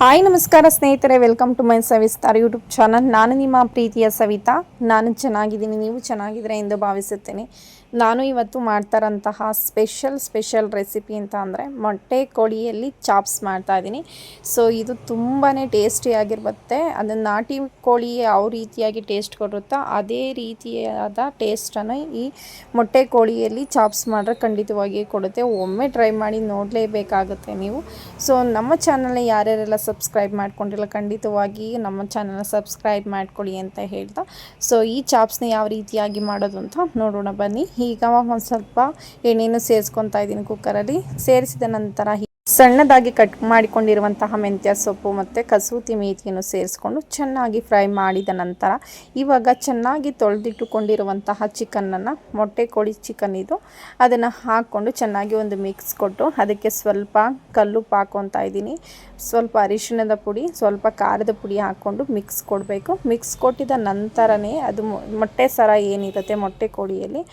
Hi ನಮಸ್ಕಾರ ಸ್ನೇಹಿತರೆ, welcome to my Savistar YouTube channel. ನಾನು ನಿಮ್ಮ ಪ್ರೀತಿಯ ಸವಿತಾ. ನಾನು ಚೆನ್ನಾಗಿದ್ದೀನಿ, ನೀವು ಚೆನ್ನಾಗಿದ್ರೆ ಎಂದು ಭಾವಿಸುತ್ತೇನೆ. ನಾನು ಇವತ್ತು ಮಾಡ್ತಾರಂತಹ ಸ್ಪೆಷಲ್ ರೆಸಿಪಿ ಅಂತ ಅಂದರೆ ಮೊಟ್ಟೆ ಕೋಳಿಯಲ್ಲಿ ಚಾಪ್ಸ್ ಮಾಡ್ತಾಯಿದ್ದೀನಿ. ಸೊ ಇದು ತುಂಬಾ ಟೇಸ್ಟಿಯಾಗಿರುತ್ತೆ. ಅದನ್ನು ನಾಟಿ ಕೋಳಿ ಯಾವ ರೀತಿಯಾಗಿ ಟೇಸ್ಟ್ ಕೊಡುತ್ತೋ ಅದೇ ರೀತಿಯಾದ ಟೇಸ್ಟನ್ನು ಈ ಮೊಟ್ಟೆ ಕೋಳಿಯಲ್ಲಿ ಚಾಪ್ಸ್ ಮಾಡಿದ್ರೆ ಖಂಡಿತವಾಗಿ ಕೊಡುತ್ತೆ. ಒಮ್ಮೆ ಟ್ರೈ ಮಾಡಿ ನೋಡಲೇಬೇಕಾಗುತ್ತೆ ನೀವು. ಸೊ ನಮ್ಮ ಚಾನಲ್ನ ಯಾರ್ಯಾರೆಲ್ಲ ಸಬ್ಸ್ಕ್ರೈಬ್ ಮಾಡ್ಕೊಂಡಿಲ್ಲ ಖಂಡಿತವಾಗಿ ನಮ್ಮ ಚಾನಲ್ನ ಸಬ್ಸ್ಕ್ರೈಬ್ ಮಾಡ್ಕೊಳ್ಳಿ ಅಂತ ಹೇಳ್ತಾ, ಸೊ ಈ ಚಾಪ್ಸ್ನ ಯಾವ ರೀತಿಯಾಗಿ ಮಾಡೋದು ಅಂತ ನೋಡೋಣ ಬನ್ನಿ. ಈಗ ಒಂದು ಸ್ವಲ್ಪ ಎಣ್ಣೆಯನ್ನು ಸೇರಿಸ್ಕೊತಾ ಇದ್ದೀನಿ ಕುಕ್ಕರಲ್ಲಿ. ಸೇರಿಸಿದ ನಂತರ ಸಣ್ಣದಾಗಿ ಕಟ್ ಮಾಡಿಕೊಂಡಿರುವಂತಹ ಮೆಂತ್ಯ ಸೊಪ್ಪು ಮತ್ತು ಕಸೂತಿ ಮೇಥಿಯನ್ನು ಸೇರಿಸ್ಕೊಂಡು ಚೆನ್ನಾಗಿ ಫ್ರೈ ಮಾಡಿದ ನಂತರ ಇವಾಗ ಚೆನ್ನಾಗಿ ತೊಳೆದಿಟ್ಟುಕೊಂಡಿರುವಂತಹ ಚಿಕನನ್ನು, ಮೊಟ್ಟೆ ಕೋಳಿ ಚಿಕನ್ ಇದು, ಅದನ್ನು ಹಾಕ್ಕೊಂಡು ಚೆನ್ನಾಗಿ ಒಂದು ಮಿಕ್ಸ್ ಕೊಟ್ಟು ಅದಕ್ಕೆ ಸ್ವಲ್ಪ ಕಲ್ಲುಪ್ಪು ಹಾಕ್ಕೊತಾ ಇದ್ದೀನಿ. ಸ್ವಲ್ಪ ಅರಿಶಿಣದ ಪುಡಿ, ಸ್ವಲ್ಪ ಖಾರದ ಪುಡಿ ಹಾಕ್ಕೊಂಡು ಮಿಕ್ಸ್ ಕೊಡಬೇಕು. ಮಿಕ್ಸ್ ಕೊಟ್ಟಿದ ನಂತರನೇ ಅದು ಮೊಟ್ಟೆ ಸರ ಏನಿರುತ್ತೆ ಮೊಟ್ಟೆ ಕೋಳಿಯಲ್ಲಿ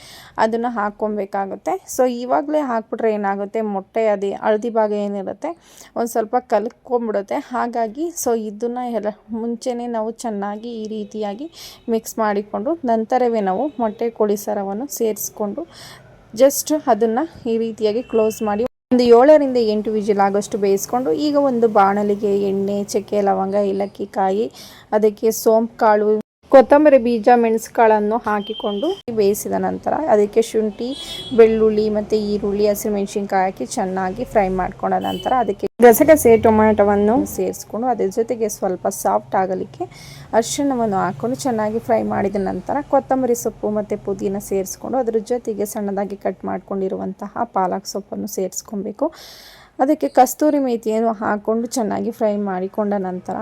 ಅದನ್ನು ಹಾಕ್ಕೊಬೇಕಾಗುತ್ತೆ. ಸೊ ಇವಾಗಲೇ ಹಾಕ್ಬಿಟ್ರೆ ಏನಾಗುತ್ತೆ, ಮೊಟ್ಟೆ ಅದೇ ಹಳದಿ ಭಾಗ ಏನಿರುತ್ತೆ ಒಂದು ಸ್ವಲ್ಪ ಕಲ್ತ್ಕೊಂಡ್ಬಿಡುತ್ತೆ. ಹಾಗಾಗಿ ಸೊ ಇದನ್ನು ಎಲ್ಲ ಮುಂಚೆನೇ ನಾವು ಚೆನ್ನಾಗಿ ಈ ರೀತಿಯಾಗಿ ಮಿಕ್ಸ್ ಮಾಡಿಕೊಂಡು ನಂತರವೇ ನಾವು ಮೊಟ್ಟೆ ಕೋಳಿ ಸರವನ್ನು ಸೇರಿಸ್ಕೊಂಡು ಜಸ್ಟ್ ಅದನ್ನು ಈ ರೀತಿಯಾಗಿ ಕ್ಲೋಸ್ ಮಾಡಿ ಒಂದು 7ರಿಂದ 8 ವಿಜಿಲ್ ಆಗೋಷ್ಟು ಬೇಯಿಸ್ಕೊಂಡು, ಈಗ ಒಂದು ಬಾಣಲಿಗೆ ಎಣ್ಣೆ, ಚಕ್ಕೆ, ಲವಂಗ, ಏಲಕ್ಕಿ ಕಾಯಿ, ಅದಕ್ಕೆ ಸೋಂಪು ಕಾಳು, ಕೊತ್ತಂಬರಿ ಬೀಜ, ಮೆಣಸುಕಾಳನ್ನು ಹಾಕಿಕೊಂಡು ಬೇಯಿಸಿದ ನಂತರ ಅದಕ್ಕೆ ಶುಂಠಿ, ಬೆಳ್ಳುಳ್ಳಿ ಮತ್ತು ಈರುಳ್ಳಿ, ಹಸಿಮೆಣಸಿನ್ಕಾಯಿ ಹಾಕಿ ಚೆನ್ನಾಗಿ ಫ್ರೈ ಮಾಡ್ಕೊಂಡ ನಂತರ ಅದಕ್ಕೆ ಗಸಗಸೆ, ಟೊಮ್ಯಾಟೊವನ್ನು ಸೇರಿಸ್ಕೊಂಡು ಅದ್ರ ಜೊತೆಗೆ ಸ್ವಲ್ಪ ಸಾಫ್ಟ್ ಆಗಲಿಕ್ಕೆ ಅರಿಶಿಣವನ್ನು ಹಾಕ್ಕೊಂಡು ಚೆನ್ನಾಗಿ ಫ್ರೈ ಮಾಡಿದ ನಂತರ ಕೊತ್ತಂಬರಿ ಸೊಪ್ಪು ಮತ್ತು ಪುದೀನ ಸೇರಿಸ್ಕೊಂಡು ಅದ್ರ ಜೊತೆಗೆ ಸಣ್ಣದಾಗಿ ಕಟ್ ಮಾಡ್ಕೊಂಡಿರುವಂತಹ ಪಾಲಕ್ ಸೊಪ್ಪನ್ನು ಸೇರಿಸ್ಕೊಬೇಕು. ಅದಕ್ಕೆ ಕಸ್ತೂರಿ ಮೇಥಿಯನ್ನು ಹಾಕ್ಕೊಂಡು ಚೆನ್ನಾಗಿ ಫ್ರೈ ಮಾಡಿಕೊಂಡ ನಂತರ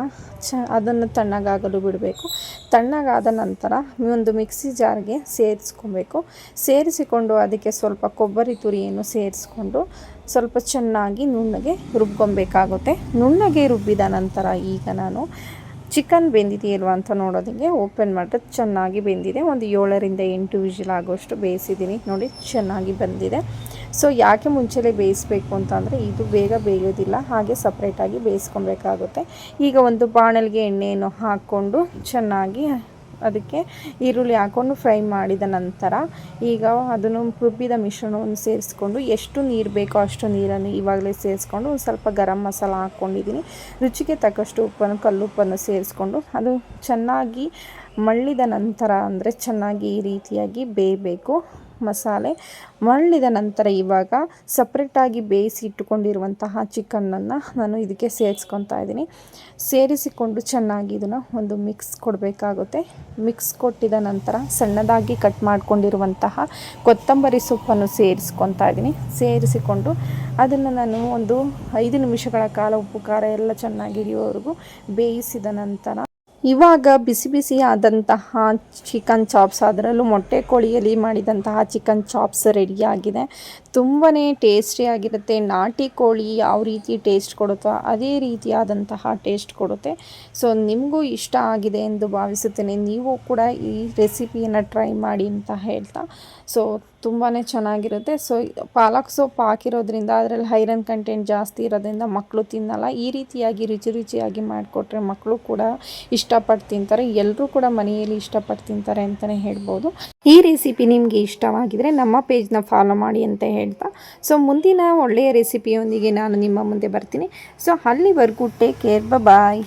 ಅದನ್ನು ತಣ್ಣಗಾಗಲು ಬಿಡಬೇಕು. ತಣ್ಣಗಾದ ನಂತರ ಒಂದು ಮಿಕ್ಸಿ ಜಾರ್ಗೆ ಸೇರಿಸ್ಕೊಬೇಕು. ಸೇರಿಸಿಕೊಂಡು ಅದಕ್ಕೆ ಸ್ವಲ್ಪ ಕೊಬ್ಬರಿ ತುರಿಯನ್ನು ಸೇರಿಸ್ಕೊಂಡು ಸ್ವಲ್ಪ ಚೆನ್ನಾಗಿ ನುಣ್ಣಗೆ ರುಬ್ಕೊಬೇಕಾಗುತ್ತೆ. ನುಣ್ಣಗೆ ರುಬ್ಬಿದ ನಂತರ ಈಗ ನಾನು ಚಿಕನ್ ಬೆಂದಿದೆಯಲ್ವ ಅಂತ ನೋಡೋದಕ್ಕೆ ಓಪನ್ ಮಾಡಿದ್ರೆ ಚೆನ್ನಾಗಿ ಬೆಂದಿದೆ. ಒಂದು 7ರಿಂದ 8 ವಿಜಿಲ್ ಆಗೋಷ್ಟು ಬೇಯಿಸಿದ್ದೀನಿ. ನೋಡಿ ಚೆನ್ನಾಗಿ ಬಂದಿದೆ. ಸೊ ಯಾಕೆ ಮುಂಚೆಲೇ ಬೇಯಿಸಬೇಕು ಅಂತಂದರೆ ಇದು ಬೇಗ ಬೇಯೋದಿಲ್ಲ, ಹಾಗೆ ಸಪ್ರೇಟಾಗಿ ಬೇಯಿಸ್ಕೊಬೇಕಾಗುತ್ತೆ. ಈಗ ಒಂದು ಬಾಣಲಿಗೆ ಎಣ್ಣೆಯನ್ನು ಹಾಕ್ಕೊಂಡು ಚೆನ್ನಾಗಿ ಅದಕ್ಕೆ ಈರುಳ್ಳಿ ಹಾಕ್ಕೊಂಡು ಫ್ರೈ ಮಾಡಿದ ನಂತರ ಈಗ ಅದನ್ನು ರುಬ್ಬಿದ ಮಿಶ್ರಣವನ್ನು ಸೇರಿಸ್ಕೊಂಡು ಎಷ್ಟು ನೀರು ಬೇಕೋ ಅಷ್ಟು ನೀರನ್ನು ಇವಾಗಲೇ ಸೇರಿಸ್ಕೊಂಡು ಒಂದು ಸ್ವಲ್ಪ ಗರಂ ಮಸಾಲ ಹಾಕ್ಕೊಂಡಿದ್ದೀನಿ. ರುಚಿಗೆ ತಕ್ಕಷ್ಟು ಉಪ್ಪನ್ನು, ಕಲ್ಲುಪ್ಪನ್ನು ಸೇರಿಸ್ಕೊಂಡು ಅದು ಚೆನ್ನಾಗಿ ಮಳ್ಳಿದ ನಂತರ ಅಂದರೆ ಚೆನ್ನಾಗಿ ಈ ರೀತಿಯಾಗಿ ಬೇಯಬೇಕು ಮಸಾಲೆ. ಮಳ್ಳಿದ ನಂತರ ಇವಾಗ ಸಪ್ರೇಟಾಗಿ ಬೇಯಿಸಿ ಇಟ್ಟುಕೊಂಡಿರುವಂತಹ ಚಿಕನನ್ನು ನಾನು ಇದಕ್ಕೆ ಸೇರಿಸ್ಕೊತಾ ಇದ್ದೀನಿ. ಸೇರಿಸಿಕೊಂಡು ಚೆನ್ನಾಗಿ ಇದನ್ನು ಒಂದು ಮಿಕ್ಸ್ ಕೊಡಬೇಕಾಗುತ್ತೆ. ಮಿಕ್ಸ್ ಕೊಟ್ಟಿದ ನಂತರ ಸಣ್ಣದಾಗಿ ಕಟ್ ಮಾಡ್ಕೊಂಡಿರುವಂತಹ ಕೊತ್ತಂಬರಿ ಸೊಪ್ಪನ್ನು ಸೇರಿಸ್ಕೊತಾ ಇದ್ದೀನಿ. ಸೇರಿಸಿಕೊಂಡು ಅದನ್ನು ನಾನು ಒಂದು 5 ನಿಮಿಷಗಳ ಕಾಲ ಉಪ್ಪು ಖಾರ ಎಲ್ಲ ಚೆನ್ನಾಗಿ ಹಿಡಿಯೋವರೆಗೂ ಬೇಯಿಸಿದ ನಂತರ ಇವಾಗ ಬಿಸಿ ಆದಂತಹ ಚಿಕನ್ ಚಾಪ್ಸ್, ಅದರಲ್ಲೂ ಮೊಟ್ಟೆ ಕೋಳಿಯಲ್ಲಿ ಮಾಡಿದಂತಹ ಚಿಕನ್ ಚಾಪ್ಸ್ ರೆಡಿಯಾಗಿದೆ. ತುಂಬಾ ಟೇಸ್ಟಿಯಾಗಿರುತ್ತೆ. ನಾಟಿ ಕೋಳಿ ಯಾವ ರೀತಿ ಟೇಸ್ಟ್ ಕೊಡುತ್ತೋ ಅದೇ ರೀತಿಯಾದಂತಹ ಟೇಸ್ಟ್ ಕೊಡುತ್ತೆ. ಸೊ ನಿಮಗೂ ಇಷ್ಟ ಆಗಿದೆ ಎಂದು ಭಾವಿಸುತ್ತೇನೆ. ನೀವು ಕೂಡ ಈ ರೆಸಿಪಿಯನ್ನು ಟ್ರೈ ಮಾಡಿ ಅಂತ ಹೇಳ್ತಾ, ಸೊ ತುಂಬಾ ಚೆನ್ನಾಗಿರುತ್ತೆ. ಸೊ ಪಾಲಕ್ ಸೊಪ್ಪು ಹಾಕಿರೋದ್ರಿಂದ ಅದರಲ್ಲಿ ಐರನ್ ಕಂಟೆಂಟ್ ಜಾಸ್ತಿ ಇರೋದ್ರಿಂದ ಮಕ್ಕಳು ತಿನ್ನಲ್ಲ. ಈ ರೀತಿಯಾಗಿ ರುಚಿಯಾಗಿ ಮಾಡಿಕೊಟ್ರೆ ಮಕ್ಕಳು ಕೂಡ ಇಷ್ಟಪಟ್ಟು ತಿಂತಾರೆ. ಎಲ್ಲರೂ ಕೂಡ ಮನೆಯಲ್ಲಿ ಇಷ್ಟಪಟ್ಟು ತಿಂತಾರೆ ಅಂತಲೇ ಹೇಳ್ಬೋದು. ಈ ರೆಸಿಪಿ ನಿಮಗೆ ಇಷ್ಟವಾಗಿದ್ರೆ ನಮ್ಮ ಪೇಜ್ನ ಫಾಲೋ ಮಾಡಿ ಅಂತ ಹೇಳ್ತಾ, ಸೊ ಮುಂದಿನ ಒಳ್ಳೆಯ ರೆಸಿಪಿಯೊಂದಿಗೆ ನಾನು ನಿಮ್ಮ ಮುಂದೆ ಬರ್ತೀನಿ. ಸೊ ಅಲ್ಲಿವರೆಗೂ ಟೇಕ್ ಕೇರ್, ಬಾಯ್.